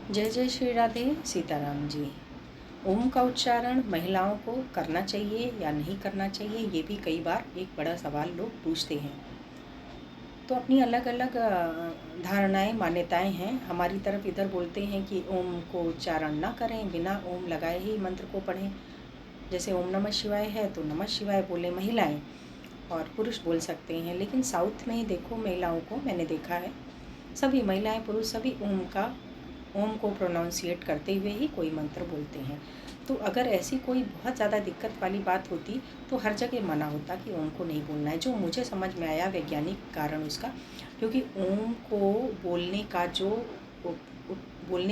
जय जय श्री राधे सीताराम जी। ओम का उच्चारण महिलाओं को करना चाहिए या नहीं करना चाहिए, ये भी कई बार एक बड़ा सवाल लोग पूछते हैं। तो अपनी अलग अलग धारणाएं मान्यताएं हैं। हमारी तरफ इधर बोलते हैं कि ओम को उच्चारण ना करें, बिना ओम लगाए ही मंत्र को पढ़ें। जैसे ओम नमः शिवाय है तो नमः शिवाय बोले महिलाएं, और पुरुष बोल सकते हैं। लेकिन साउथ में देखो, महिलाओं को मैंने देखा है, सभी महिलाएं पुरुष सभी ओम को प्रोनाउंसिएट करते हुए ही कोई मंत्र बोलते हैं। तो अगर ऐसी कोई बहुत ज़्यादा दिक्कत वाली बात होती तो हर जगह मना होता कि ओम को नहीं बोलना है। जो मुझे समझ में आया वैज्ञानिक कारण उसका, क्योंकि ओम को बोलने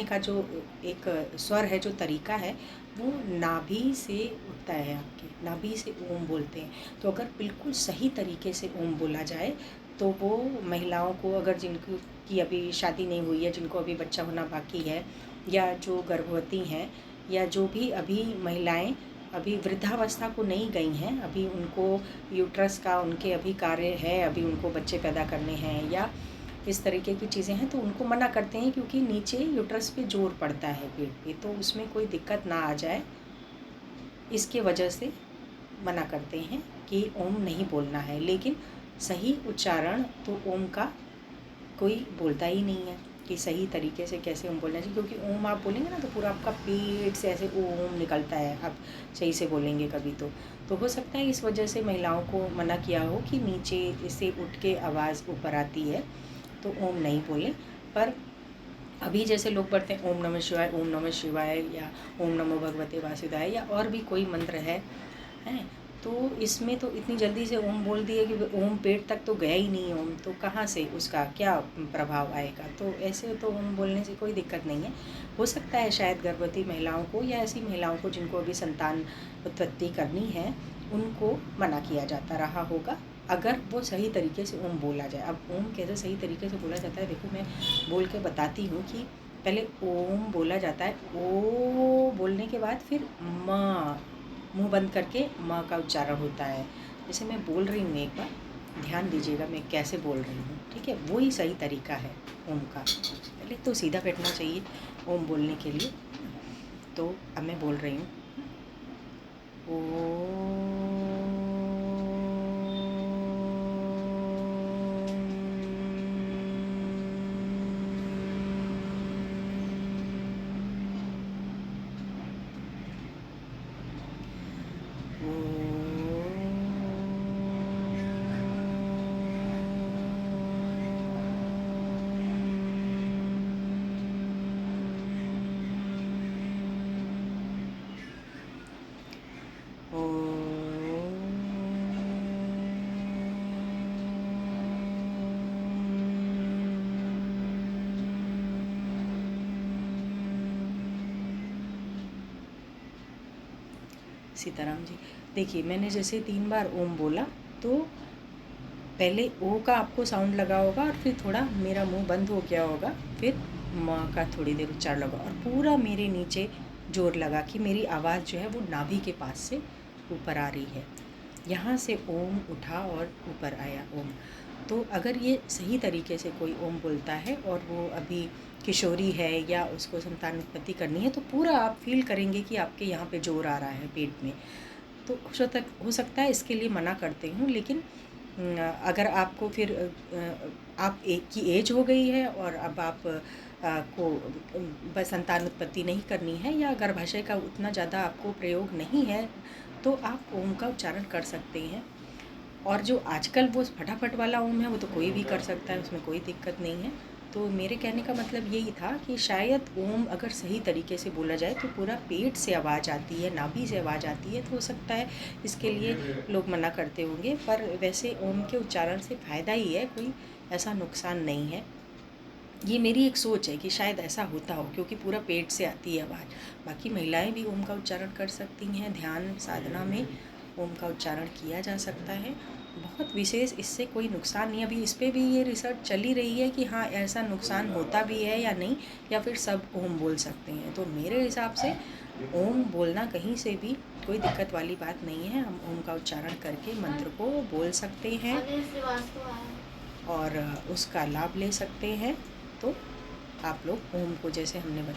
का जो एक स्वर है, जो तरीका है, वो नाभि से उठता है। आपके नाभि से ओम बोलते हैं। तो अगर बिल्कुल सही तरीके से ओम बोला जाए तो वो महिलाओं को, अगर जिनको की अभी शादी नहीं हुई है, जिनको अभी बच्चा होना बाकी है, या जो गर्भवती हैं, या जो भी अभी महिलाएं अभी वृद्धावस्था को नहीं गई हैं, अभी उनको यूट्रस का उनके अभी कार्य है, अभी उनको बच्चे पैदा करने हैं या इस तरीके की चीज़ें हैं, तो उनको मना करते हैं, क्योंकि नीचे यूट्रस पे जोर पड़ता है पेट पे, तो उसमें कोई दिक्कत ना आ जाए, इसके वजह से मना करते हैं कि ओम नहीं बोलना है। लेकिन सही उच्चारण तो ओम का कोई बोलता ही नहीं है कि सही तरीके से कैसे ओम बोलना चाहिए, क्योंकि ओम आप बोलेंगे ना तो पूरा आपका पेट से ऐसे ओम निकलता है। आप सही से बोलेंगे कभी तो हो सकता है इस वजह से महिलाओं को मना किया हो कि नीचे से उठ के आवाज़ ऊपर आती है तो ओम नहीं बोलें। पर अभी जैसे लोग पढ़ते हैं ओम नमः शिवाय, ओम नमः शिवाय, या ओम नमो भगवते वासुदेवाय, या और भी कोई मंत्र है, तो इसमें तो इतनी जल्दी से ओम बोल दिए कि ओम पेट तक तो गया ही नहीं ओम, तो कहाँ से उसका क्या प्रभाव आएगा। तो ऐसे तो ओम बोलने से कोई दिक्कत नहीं है। हो सकता है शायद गर्भवती महिलाओं को या ऐसी महिलाओं को जिनको अभी संतान उत्पत्ति करनी है, उनको मना किया जाता रहा होगा, अगर वो सही तरीके से ओम बोला जाए। अब ओम कैसे सही तरीके से बोला जाता है, देखो मैं बोल के बताती हूँ कि पहले ओम बोला जाता है, ओ बोलने के बाद फिर माँ, मुंह बंद करके माँ का उच्चारण होता है। जैसे मैं बोल रही हूँ, एक बार ध्यान दीजिएगा मैं कैसे बोल रही हूँ, ठीक है। वो ही सही तरीका है ओम का। पहले तो सीधा बैठना चाहिए ओम बोलने के लिए। तो अब मैं बोल रही हूँ, सीताराम जी। देखिए मैंने जैसे 3 बार ओम बोला, तो पहले ओ का आपको साउंड लगा होगा और फिर थोड़ा मेरा मुंह बंद हो गया होगा, फिर माँ का थोड़ी देर उच्चारण लगा और पूरा मेरे नीचे जोर लगा कि मेरी आवाज़ जो है वो नाभि के पास से ऊपर आ रही है। यहाँ से ओम उठा और ऊपर आया ओम। तो अगर ये सही तरीके से कोई ओम बोलता है और वो अभी किशोरी है या उसको संतान उत्पत्ति करनी है, तो पूरा आप फील करेंगे कि आपके यहाँ पे जोर आ रहा है पेट में। तो हो सकता है इसके लिए मना करते हूँ। लेकिन अगर आपको फिर आप एक की एज हो गई है और अब आप को संतान उत्पत्ति नहीं करनी है, या गर्भाशय का उतना ज़्यादा आपको प्रयोग नहीं है, तो आप ओम का उच्चारण कर सकते हैं। और जो आजकल वो फटाफट वाला ओम है वो तो कोई भी कर सकता है, उसमें कोई दिक्कत नहीं है। तो मेरे कहने का मतलब यही था कि शायद ओम अगर सही तरीके से बोला जाए तो पूरा पेट से आवाज़ आती है, नाभि से आवाज़ आती है, तो हो सकता है इसके लिए लोग मना करते होंगे। पर वैसे ओम के उच्चारण से फ़ायदा ही है, कोई ऐसा नुकसान नहीं है। ये मेरी एक सोच है कि शायद ऐसा होता हो, क्योंकि पूरा पेट से आती है आवाज़। बाकी महिलाएं भी ओम का उच्चारण कर सकती हैं, ध्यान साधना में ओम का उच्चारण किया जा सकता है। बहुत विशेष इससे कोई नुकसान नहीं। अभी इस पर भी ये रिसर्च चली रही है कि हाँ ऐसा नुकसान होता भी है या नहीं, या फिर सब ओम बोल सकते हैं। तो मेरे हिसाब से ओम बोलना कहीं से भी कोई दिक्कत वाली बात नहीं है। हम ओम का उच्चारण करके मंत्र को बोल सकते हैं और उसका लाभ ले सकते हैं। तो आप लोग ओम को जैसे हमने बताया